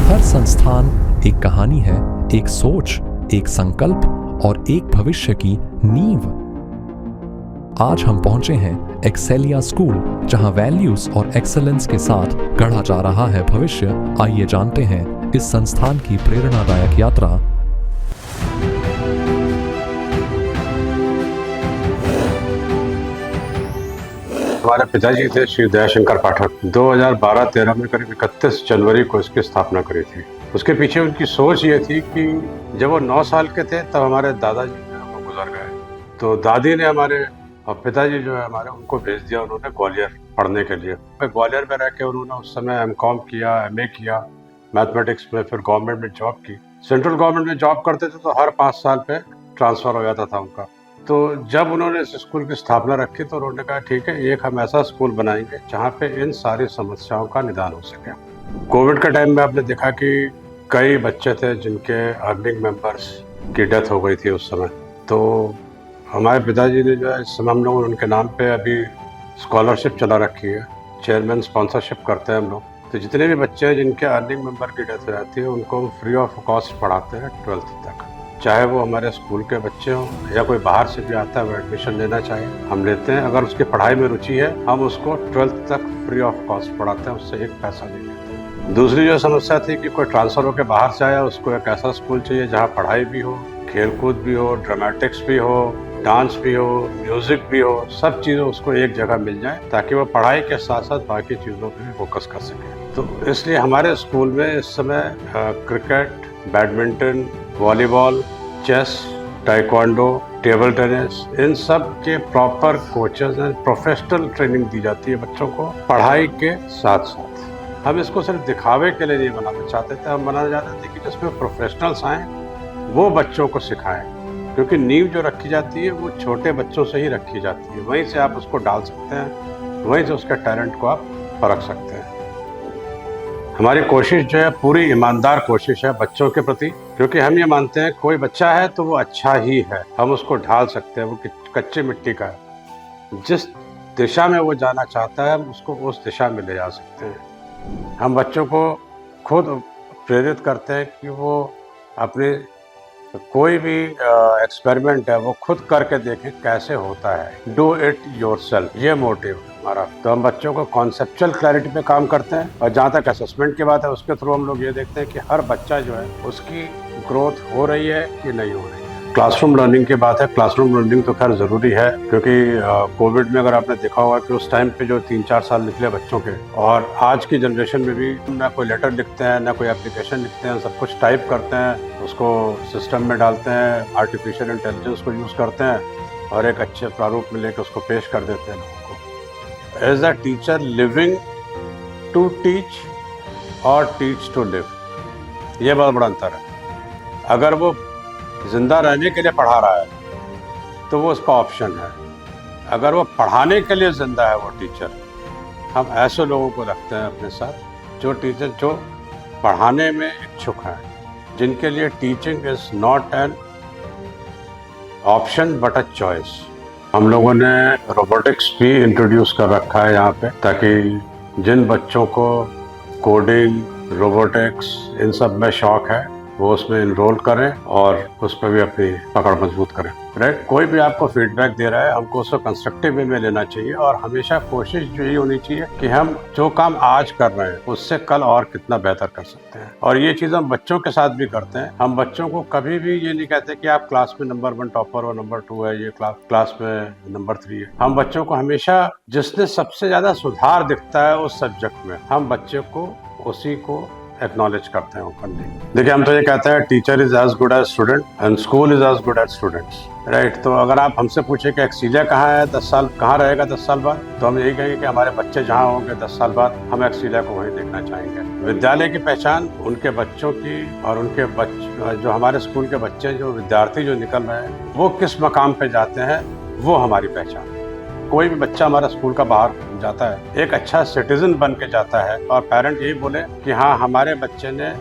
हर संस्थान एक कहानी है, एक सोच, एक संकल्प और एक भविष्य की नींव। आज हम पहुंचे हैं एक्सेलिया स्कूल, जहां वैल्यूज और एक्सेलेंस के साथ गढ़ा जा रहा है भविष्य। आइए जानते हैं इस संस्थान की प्रेरणादायक यात्रा। हमारे पिताजी थे श्री दयाशंकर पाठक। 2012-13 में करीब 31 जनवरी को इसकी स्थापना करी थी। उसके पीछे उनकी सोच ये थी कि जब वो 9 साल के थे तब हमारे दादाजी जो है वो गुजर गए। तो दादी ने हमारे और पिताजी जो है हमारे उनको भेज दिया उन्होंने ग्वालियर पढ़ने के लिए। ग्वालियर में रह के उन्होंने उस समय M.Com किया, MA किया मैथमेटिक्स में, फिर गवर्नमेंट में जॉब की। सेंट्रल गवर्नमेंट में जॉब करते थे तो हर 5 साल पे ट्रांसफ़र हो जाता था उनका। तो जब उन्होंने इस स्कूल की स्थापना रखी तो उन्होंने कहा ठीक है, एक हम ऐसा स्कूल बनाएंगे जहाँ पे इन सारी समस्याओं का निदान हो सके। कोविड के टाइम में आपने देखा कि कई बच्चे थे जिनके अर्निंग मेंबर्स की डेथ हो गई थी उस समय। तो हमारे पिताजी ने जो है इस समय हम लोग उनके नाम पे अभी स्कॉलरशिप चला रखी है। चेयरमैन स्पॉन्सरशिप करते हैं हम लोग। तो जितने भी बच्चे हैं जिनके अर्निंग मेंबर की डेथ हो जाती है उनको हम फ्री ऑफ कॉस्ट पढ़ाते हैं 12th तक। चाहे वो हमारे स्कूल के बच्चे हों या कोई बाहर से भी आता है वो एडमिशन लेना चाहे हम लेते हैं। अगर उसकी पढ़ाई में रुचि है हम उसको 12th तक फ्री ऑफ कॉस्ट पढ़ाते हैं, उससे एक पैसा नहीं लेते हैं। दूसरी जो समस्या थी कि कोई ट्रांसफ़र होकर बाहर से आया, उसको एक ऐसा स्कूल चाहिए जहाँ पढ़ाई भी हो, खेलकूद भी हो, ड्रामेटिक्स भी हो, डांस भी हो, म्यूज़िक भी हो, सब चीज़ें उसको एक जगह मिल जाए ताकि वो पढ़ाई के साथ साथ बाकी चीज़ों पर भी फोकस कर सके। तो इसलिए हमारे स्कूल में इस समय cricket, badminton, volleyball, chess, taekwondo, table tennis, इन सब के प्रॉपर कोचेस हैं। प्रोफेशनल ट्रेनिंग दी जाती है बच्चों को पढ़ाई के साथ साथ। हम इसको सिर्फ दिखावे के लिए नहीं बनाना चाहते थे, हम बनाना चाहते थे कि जिसमें प्रोफेशनल्स आएँ वो बच्चों को सिखाएं, क्योंकि नींव जो रखी जाती है वो छोटे बच्चों से ही रखी जाती है। वहीं से आप उसको डाल सकते हैं, वहीं से उसके टैलेंट को आप परख सकते हैं। हमारी कोशिश जो है पूरी ईमानदार कोशिश है बच्चों के प्रति, क्योंकि हम ये मानते हैं कोई बच्चा है तो वो अच्छा ही है, हम उसको ढाल सकते हैं। वो कच्ची मिट्टी का है, जिस दिशा में वो जाना चाहता है हम उसको उस दिशा में ले जा सकते हैं। हम बच्चों को खुद प्रेरित करते हैं कि वो अपने कोई भी एक्सपेरिमेंट है वो खुद करके देखें कैसे होता है। डू इट योरसेल्फ, ये मोटिव हमारा। तो हम बच्चों को कॉन्सेप्चुअल क्लैरिटी पे काम करते हैं, और जहाँ तक असेसमेंट की बात है उसके थ्रू हम लोग ये देखते हैं कि हर बच्चा जो है उसकी ग्रोथ हो रही है कि नहीं हो रही है। क्लासरूम लर्निंग की बात है, क्लासरूम लर्निंग तो खैर ज़रूरी है, क्योंकि कोविड में अगर आपने देखा होगा कि उस टाइम पे जो 3-4 साल निकले बच्चों के, और आज की जनरेशन में भी ना कोई लेटर लिखते हैं ना कोई एप्लीकेशन लिखते हैं, सब कुछ टाइप करते हैं, उसको सिस्टम में डालते हैं, आर्टिफिशियल इंटेलिजेंस को यूज़ करते हैं और एक अच्छे प्रारूप में लेकर उसको पेश कर देते हैं लोगों को। As a teacher living to teach और टीच टू लिव, ये बहुत बड़ा अंतर है। अगर वो जिंदा रहने के लिए पढ़ा रहा है तो वो उसका ऑप्शन है, अगर वो पढ़ाने के लिए जिंदा है वो टीचर, हम ऐसे लोगों को रखते हैं अपने साथ जो टीचर जो पढ़ाने में इच्छुक हैं, जिनके लिए teaching is not an option but a choice. हम लोगों ने रोबोटिक्स भी इंट्रोड्यूस कर रखा है यहाँ पे, ताकि जिन बच्चों को कोडिंग, रोबोटिक्स इन सब में शौक है वो उसमें इनरोल करें और उस पर भी अपनी पकड़ मजबूत करें। राइट, कोई भी आपको फीडबैक दे रहा है हमको उसको कंस्ट्रक्टिव वे में लेना चाहिए, और हमेशा कोशिश जो ये होनी चाहिए कि हम जो काम आज कर रहे हैं उससे कल और कितना बेहतर कर सकते हैं। और ये चीज़ हम बच्चों के साथ भी करते हैं। हम बच्चों को कभी भी ये नहीं कहते कि आप क्लास में नंबर 1 टॉपर और नंबर 2 है, ये क्लास में नंबर 3 है। हम बच्चों को हमेशा जिसने सबसे ज़्यादा सुधार दिखता है उस सब्जेक्ट में, हम बच्चे को उसी को एक्नॉलेज करते हैं ओपनली। देखिए, हम तो ये कहते हैं teacher is as good as student and school is as good as students. Right, तो अगर आप हमसे पूछे कि एक्सीलिया कहाँ है 10 साल, कहाँ रहेगा 10 साल बाद, तो हम यही कहेंगे कि हमारे बच्चे जहाँ होंगे 10 साल बाद हम एक्सीलिया को वहीं देखना चाहेंगे। विद्यालय की पहचान उनके बच्चों की, और उनके जो हमारे स्कूल के बच्चे, जो विद्यार्थी जो निकल रहे हैं वो किस मकाम पे जाते हैं, वो हमारी पहचान है। कोई भी बच्चा हमारा स्कूल का बाहर जाता है एक अच्छा सिटीजन बन के जाता है, और पेरेंट यही बोले कि हाँ हमारे बच्चे ने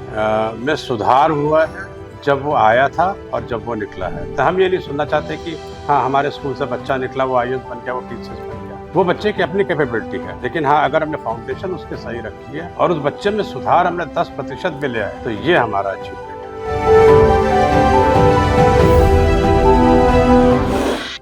में सुधार हुआ है जब वो आया था और जब वो निकला है। तो हम ये नहीं सुनना चाहते कि हाँ हमारे स्कूल से बच्चा निकला, वो IAS बन गया, वो टीचर्स बन गया। वो बच्चे की अपनी कैपेबिलिटी है, लेकिन हाँ अगर हमने फाउंडेशन उसके सही रखी है और उस बच्चे में सुधार हमने 10% भी ले आए तो ये हमारा अचीवमेंट है।